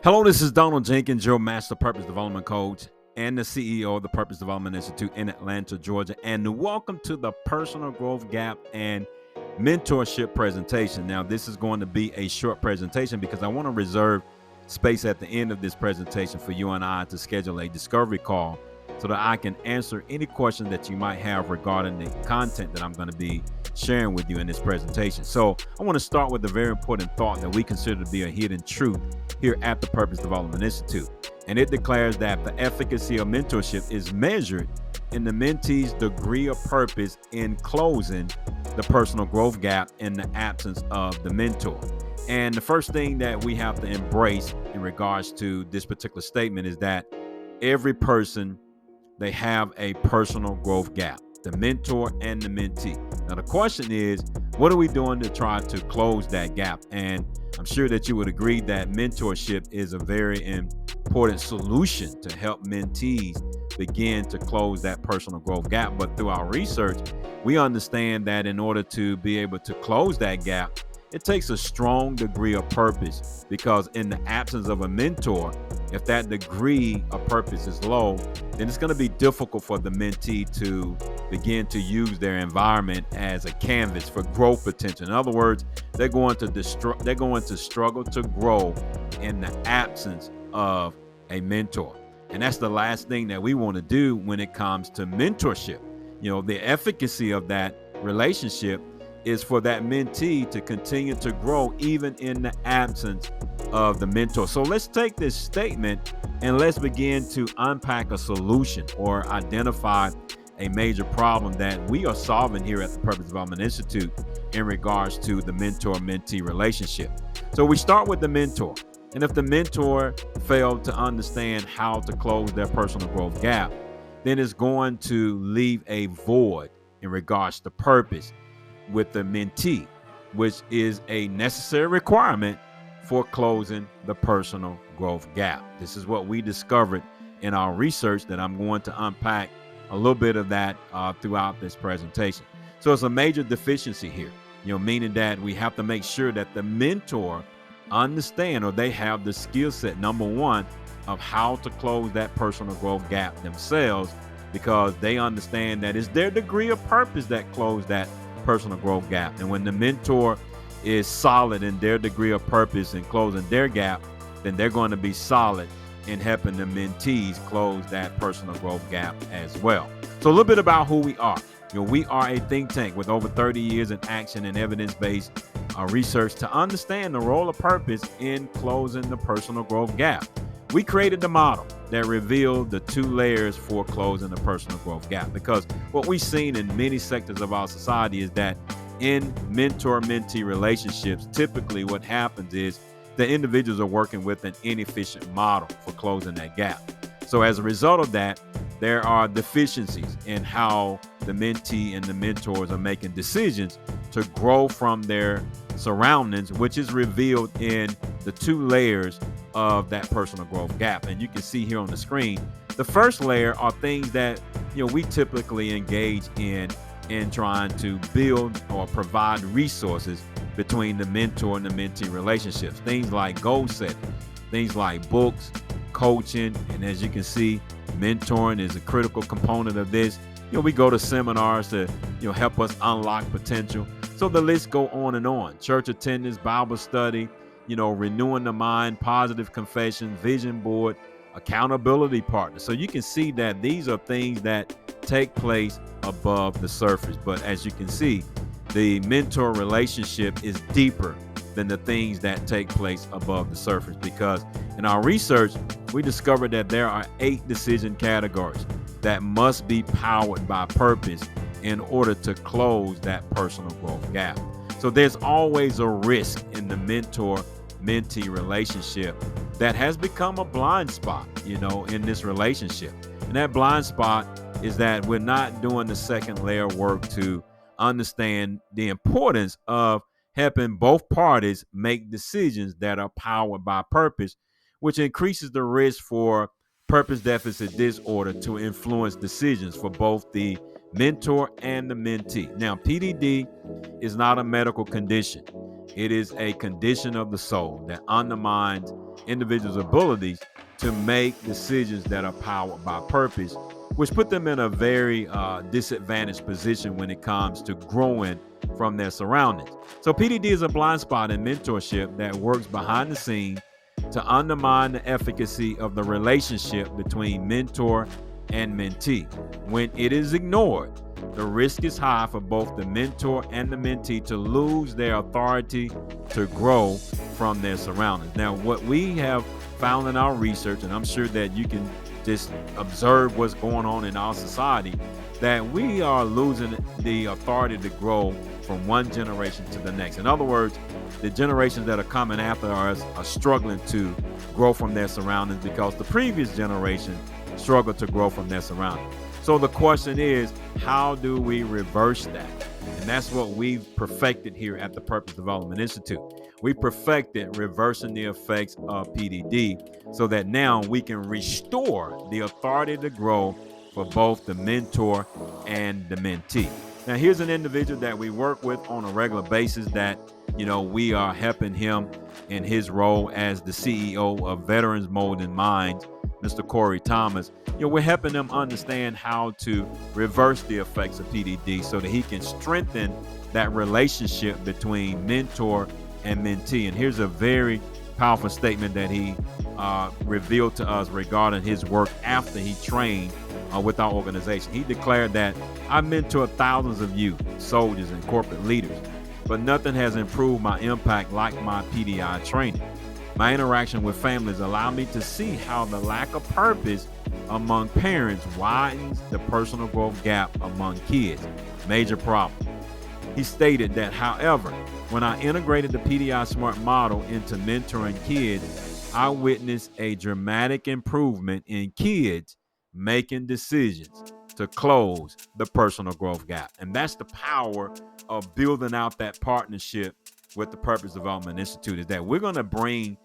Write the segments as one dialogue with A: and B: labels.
A: Hello, this is Donald Jenkins, your Master Purpose Development Coach and the CEO of the Purpose Development Institute in Atlanta, Georgia. And welcome to the Personal Growth Gap and Mentorship presentation. Now, this is going to be a short presentation because I want to reserve space at the end of this presentation for you and I to schedule a discovery call so that I can answer any questions that you might have regarding the content that I'm going to be sharing with you in this presentation. So I want to start with a very important thought that we consider to be a hidden truth here at the Purpose Development Institute. And it declares that the efficacy of mentorship is measured in the mentee's degree of purpose in closing the personal growth gap in the absence of the mentor. And the first thing that we have to embrace in regards to this particular statement is that every person, they have a personal growth gap, the mentor and the mentee. Now, the question is, what are we doing to try to close that gap? And I'm sure that you would agree that mentorship is a very important solution to help mentees begin to close that personal growth gap. But through our research, we understand that in order to be able to close that gap, it takes a strong degree of purpose, because in the absence of a mentor, if that degree of purpose is low, then it's going to be difficult for the mentee to begin to use their environment as a canvas for growth potential. In other words, they're going to struggle to grow in the absence of a mentor. And that's the last thing that we want to do when it comes to mentorship. You know, the efficacy of that relationship is for that mentee to continue to grow even in the absence of the mentor. So let's take this statement and let's begin to unpack a solution or identify a major problem that we are solving here at the Purpose Development Institute in regards to the mentor-mentee relationship. So we start with the mentor. And if the mentor failed to understand how to close their personal growth gap, then it's going to leave a void in regards to purpose with the mentee, which is a necessary requirement for closing the personal growth gap. This is what we discovered in our research that I'm going to unpack a little bit of that throughout this presentation. So it's a major deficiency here, meaning that we have to make sure that the mentor understand, or they have the skill set, number one, of how to close that personal growth gap themselves, because they understand that it's their degree of purpose that close that personal growth gap. And when the mentor is solid in their degree of purpose in closing their gap, then they're going to be solid in helping the mentees close that personal growth gap as well. So a little bit about who we are. We are a think tank with over 30 years in action and evidence-based research to understand the role of purpose in closing the personal growth gap. We created the model that revealed the two layers for closing the personal growth gap, because what we've seen in many sectors of our society is that in mentor-mentee relationships, typically what happens is the individuals are working with an inefficient model for closing that gap. So as a result of that, there are deficiencies in how the mentee and the mentors are making decisions to grow from their surroundings, which is revealed in the two layers of that personal growth gap. And you can see here on the screen, the first layer are things that we typically engage in trying to build or provide resources between the mentor and the mentee relationships. Things like goal setting, things like books, coaching, and as you can see, mentoring is a critical component of this. We go to seminars to help us unlock potential. So the list go on and on. Church attendance, Bible study, renewing the mind, positive confession, vision board, accountability partner. So you can see that these are things that take place above the surface. But as you can see, the mentor relationship is deeper than the things that take place above the surface, because in our research, we discovered that there are 8 decision categories that must be powered by purpose in order to close that personal growth gap. So there's always a risk in the mentor-mentee relationship that has become a blind spot, in this relationship. And that blind spot is that we're not doing the second layer work to understand the importance of helping both parties make decisions that are powered by purpose, which increases the risk for purpose deficit disorder to influence decisions for both the mentor and the mentee. Now, PDD is not a medical condition. It is a condition of the soul that undermines individuals' abilities to make decisions that are powered by purpose, which put them in a very disadvantaged position when it comes to growing from their surroundings. So PDD is a blind spot in mentorship that works behind the scenes to undermine the efficacy of the relationship between mentor and mentee. When it is ignored, the risk is high for both the mentor and the mentee to lose their authority to grow from their surroundings. Now, what we have found in our research, and I'm sure that you can just observe what's going on in our society, that we are losing the authority to grow from one generation to the next. In other words, the generations that are coming after us are struggling to grow from their surroundings because the previous generation struggled to grow from their surroundings. So the question is, how do we reverse that? And that's what we've perfected here at the Purpose Development Institute. We perfected reversing the effects of PDD so that now we can restore the authority to grow for both the mentor and the mentee. Now, here's an individual that we work with on a regular basis that, we are helping him in his role as the CEO of Veterans Molding Minds, Mr. Corey Thomas. We're helping them understand how to reverse the effects of PDD so that he can strengthen that relationship between mentor and mentee. And here's a very powerful statement that he revealed to us regarding his work after he trained with our organization. He declared that I mentor thousands of youth, soldiers, and corporate leaders, but nothing has improved my impact like my PDI training. My interaction with families allow me to see how the lack of purpose among parents widens the personal growth gap among kids. Major problem. He stated that, however, when I integrated the PDI SMART model into mentoring kids, I witnessed a dramatic improvement in kids making decisions to close the personal growth gap. And that's the power of building out that partnership with the Purpose Development Institute, is that we're going to bring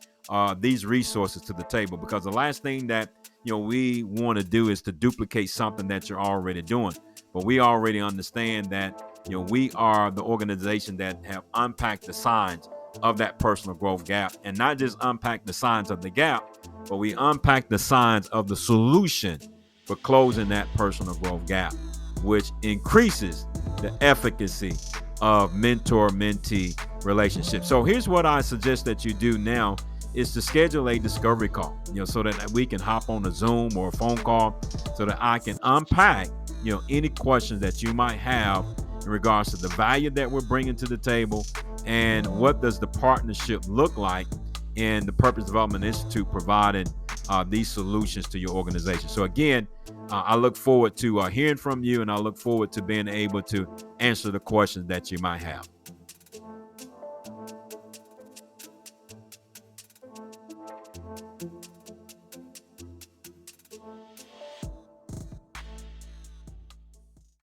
A: these resources to the table, because the last thing that we want to do is to duplicate something that you're already doing. But we already understand that we are the organization that have unpacked the signs of that personal growth gap, and not just unpack the signs of the gap, but we unpack the signs of the solution for closing that personal growth gap, which increases the efficacy of mentor-mentee relationship. So here's what I suggest that you do now is to schedule a discovery call, so that we can hop on a Zoom or a phone call so that I can unpack, any questions that you might have in regards to the value that we're bringing to the table and what does the partnership look like in the Purpose Development Institute providing these solutions to your organization. So again, I look forward to hearing from you, and I look forward to being able to answer the questions that you might have.